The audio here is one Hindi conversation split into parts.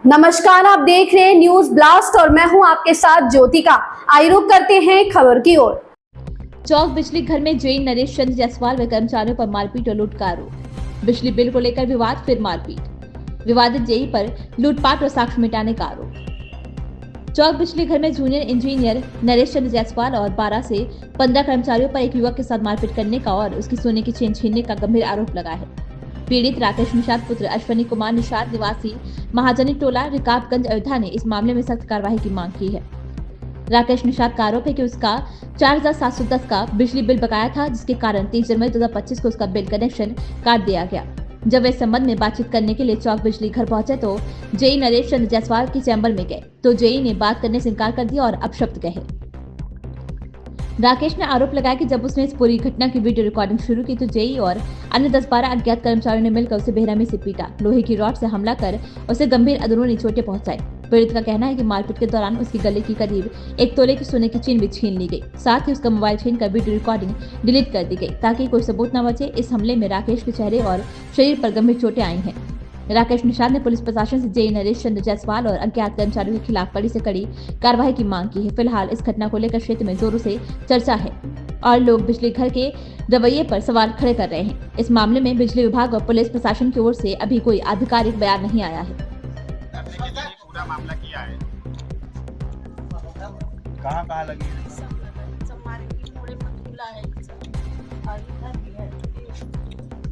नमस्कार, आप देख रहे हैं न्यूज ब्लास्ट और मैं हूं आपके साथ ज्योतिका। आइए रुक करते हैं खबर की ओर। चौक बिजली घर में जेई नरेश चंद्र जायसवाल व कर्मचारियों पर मारपीट और लूट का आरोप। बिजली बिल को लेकर विवाद, फिर मारपीट। विवादित जेई पर लूटपाट और साक्ष्य मिटाने का आरोप। चौक बिजली घर में जूनियर इंजीनियर नरेश चंद्र जायसवाल और 12 से 15 कर्मचारियों पर एक युवक के साथ मारपीट करने का और उसकी सोने की चेन छीनने का गंभीर आरोप लगा है। पीड़ित राकेश निषाद पुत्र अश्वनी कुमार निषाद निवासी महाजनी टोला रिकाबगंज अयोध्या ने इस मामले में सख्त कार्रवाई की मांग की है। राकेश निषाद का आरोप है कि उसका 4710 का बिजली बिल बकाया था, जिसके कारण 30 जनवरी 2025 को उसका बिल कनेक्शन काट दिया गया। जब वे इस संबंध में बातचीत करने के लिए चौक बिजली घर पहुंचे तो जेई नरेश चंद्र जायसवाल की चैम्बर में गए तो जेई ने बात करने से इनकार कर दिया और अपशब्द कहे। राकेश ने आरोप लगाया कि जब उसने इस पूरी घटना की वीडियो रिकॉर्डिंग शुरू की तो जेई और अन्य 10-12 अज्ञात कर्मचारियों ने मिलकर उसे बेरहमी से पीटा, लोहे की रॉड से हमला कर उसे गंभीर अंदरूनी चोटें पहुंचाई। पीड़ित का कहना है कि मारपीट के दौरान उसकी गले की करीब 1 तोले की सोने की चेन भी छीन ली गई। साथ ही उसका मोबाइल छीन कर वीडियो रिकॉर्डिंग डिलीट कर दी गई ताकि कोई सबूत न बचे। इस हमले में राकेश के चेहरे और शरीर पर गंभीर चोटें आई हैं। राकेश निषाद ने पुलिस प्रशासन से जेई नरेश चंद्र जायसवाल और अज्ञात कर्मचारियों के खिलाफ कड़ी से कड़ी कार्रवाई की मांग की है। फिलहाल इस घटना को लेकर क्षेत्र में जोरों से चर्चा है और लोग बिजली घर के रवैये पर सवाल खड़े कर रहे हैं। इस मामले में बिजली विभाग और पुलिस प्रशासन की ओर से अभी कोई आधिकारिक बयान नहीं आया है। पूरा मामला किया है, कहाँ लगी है?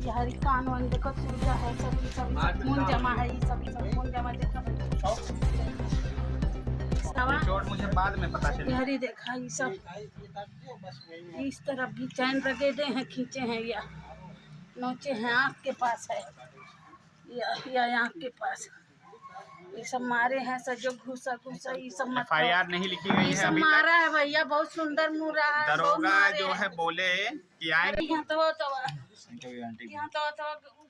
हरी कान वन देखो सूर्य है, सभी खून जमा है, सभी खून जमा देखो। चोट मुझे बाद में पता चली। हरी देखा ये सब इस तरफ भी चैन रगेदे हैं, खींचे हैं या नोचे हैं, आँख के पास है या आँख के पास ये सब मारे हैं। सजो घुसा ये सब मत FIR नहीं लिखी गई है अभी मारा है भैया, बहुत सुंदर मुँह रहा है। दरोगा जो है बोले कि आएंगे यहाँ तो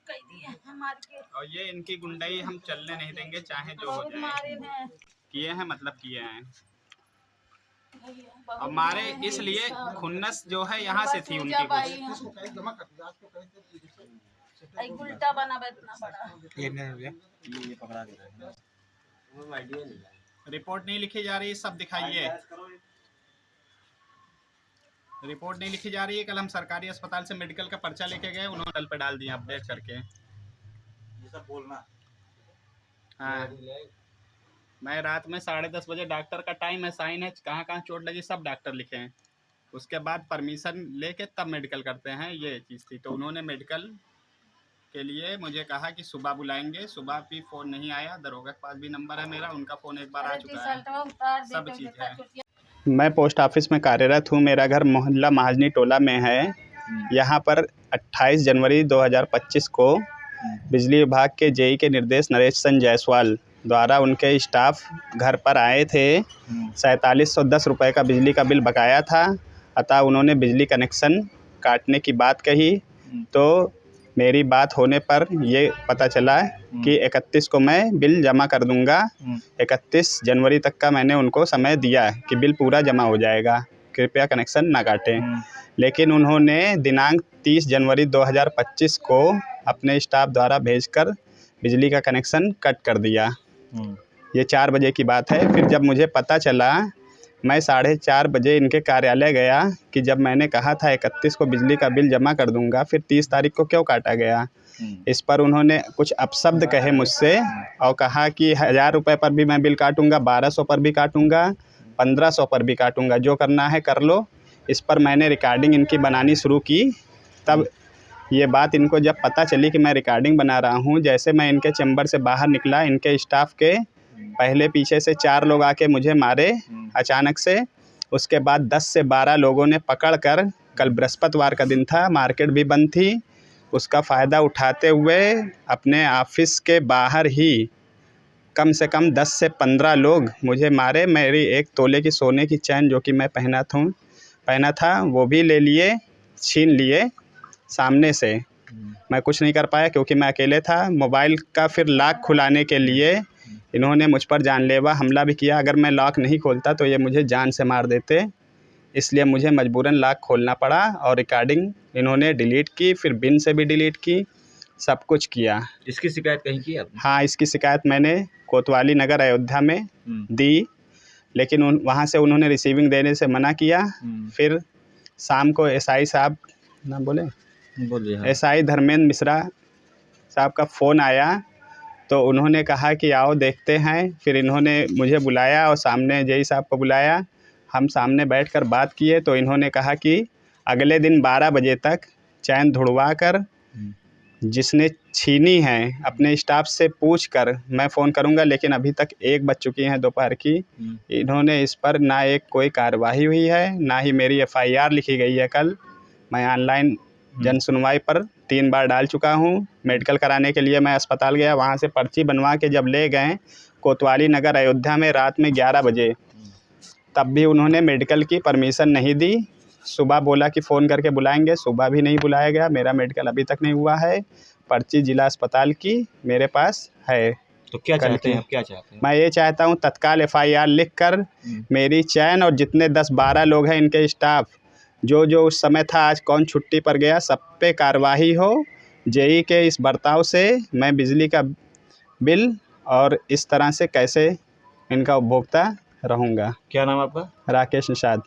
कह दिए हमारे के और ये इनकी गुंडाई हम चलने नहीं देंगे, चाहे जो हो जाए। मारे हैं, किए हैं मतलब किए हैं। और मारे इसलिए खुन्नस जो है यहाँ से थी उनकी उल्टा बना इतना बड़ा। ये पकड़ा गया। रिपोर्ट नहीं लिखी जा रही, सब दिखाइए। रिपोर्ट नहीं लिखी जा रही है। कल हम सरकारी अस्पताल से मेडिकल का पर्चा लेके गए, उन्होंने कल पे डाल दिया अपडेट करके। ये सब बोलना। हाँ, मैं रात में 10:30 बजे, डॉक्टर का टाइम है, साइन है, कहाँ कहाँ चोट लगी सब डॉक्टर लिखे हैं। उसके बाद परमिशन लेके तब मेडिकल करते हैं, ये चीज़ थी। तो उन्होंने मेडिकल के लिए मुझे कहा कि सुबह बुलाएंगे। सुबह भी फ़ोन नहीं आया। दरोगा के पास भी नंबर है मेरा, उनका फ़ोन एक बार आ चुका है, सब चीज़ है। मैं पोस्ट ऑफिस में कार्यरत हूँ। मेरा घर मोहल्ला महाजनी टोला में है। यहाँ पर 28 जनवरी 2025 को बिजली विभाग के जेई के निर्देश नरेश चंद्र जायसवाल द्वारा उनके स्टाफ घर पर आए थे। 4710 रुपये का बिजली का बिल बकाया था, अतः उन्होंने बिजली कनेक्शन काटने की बात कही। तो मेरी बात होने पर ये पता चला कि 31 को मैं बिल जमा कर दूंगा। 31 जनवरी तक का मैंने उनको समय दिया कि बिल पूरा जमा हो जाएगा, कृपया कनेक्शन ना काटें। लेकिन उन्होंने दिनांक 30 जनवरी 2025 को अपने स्टाफ द्वारा भेजकर बिजली का कनेक्शन कट कर दिया। ये 4 बजे की बात है। फिर जब मुझे पता चला, मैं 4:30 बजे इनके कार्यालय गया कि जब मैंने कहा था 31 को बिजली का बिल जमा कर दूंगा, फिर 30 तारीख को क्यों काटा गया। इस पर उन्होंने कुछ अपशब्द कहे मुझसे और कहा कि 1000 रुपये पर भी मैं बिल काटूंगा, 1200 पर भी काटूंगा, 1500 पर भी काटूंगा, जो करना है कर लो। इस पर मैंने रिकॉर्डिंग इनकी बनानी शुरू की। तब ये बात इनको जब पता चली कि मैं रिकॉर्डिंग बना रहा हूँ, जैसे मैं इनके चैम्बर से बाहर निकला, इनके स्टाफ के पहले पीछे से 4 लोग आके मुझे मारे अचानक से। उसके बाद 10 से 12 लोगों ने पकड़कर, कल बृहस्पतिवार का दिन था, मार्केट भी बंद थी, उसका फ़ायदा उठाते हुए अपने ऑफिस के बाहर ही कम से कम 10 से 15 लोग मुझे मारे। मेरी 1 तोले की सोने की चैन जो कि मैं पहना था वो भी ले लिए, छीन लिए सामने से। मैं कुछ नहीं कर पाया क्योंकि मैं अकेले था। मोबाइल का फिर लॉक खुलाने के लिए इन्होंने मुझ पर जानलेवा हमला भी किया। अगर मैं लॉक नहीं खोलता तो ये मुझे जान से मार देते, इसलिए मुझे मजबूरन लॉक खोलना पड़ा। और रिकॉर्डिंग इन्होंने डिलीट की, फिर बिन से भी डिलीट की सब कुछ किया। इसकी शिकायत कहीं की आपने? हाँ, इसकी शिकायत मैंने कोतवाली नगर अयोध्या में दी, लेकिन वहाँ से उन्होंने रिसीविंग देने से मना किया। फिर शाम को एसआई साहब ना बोलिए। हाँ। एसआई धर्मेंद्र मिश्रा साहब का फ़ोन आया, तो उन्होंने कहा कि आओ देखते हैं। फिर इन्होंने मुझे बुलाया और सामने जेई साहब को बुलाया। हम सामने बैठकर बात किए तो इन्होंने कहा कि अगले दिन 12 बजे तक चैन धुड़वा कर जिसने छीनी है अपने स्टाफ से पूछकर मैं फ़ोन करूंगा, लेकिन अभी तक 1 बज चुकी हैं दोपहर की। इन्होंने इस पर ना एक कोई कार्रवाई हुई है, ना ही मेरी एफआईआर लिखी गई है। कल मैं ऑनलाइन जन सुनवाई पर 3 बार डाल चुका हूं। मेडिकल कराने के लिए मैं अस्पताल गया, वहां से पर्ची बनवा के जब ले गए कोतवाली नगर अयोध्या में रात में 11 बजे, तब भी उन्होंने मेडिकल की परमिशन नहीं दी। सुबह बोला कि फ़ोन करके बुलाएंगे, सुबह भी नहीं बुलाया गया। मेरा मेडिकल अभी तक नहीं हुआ है। पर्ची जिला अस्पताल की मेरे पास है। तो क्या चाहते हैं आप? क्या चाहते हैं? मैं ये चाहता हूँ तत्काल एफआईआर लिखकर मेरी चैन और जितने 10-12 लोग हैं इनके स्टाफ जो उस समय था, आज कौन छुट्टी पर गया, सब पे कार्रवाई हो। जेई के इस बर्ताव से मैं बिजली का बिल और इस तरह से कैसे इनका उपभोक्ता रहूँगा। क्या नाम आपका? राकेश निषाद।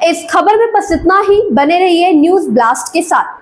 इस खबर में बस इतना ही। बने रहिए न्यूज़ ब्लास्ट के साथ।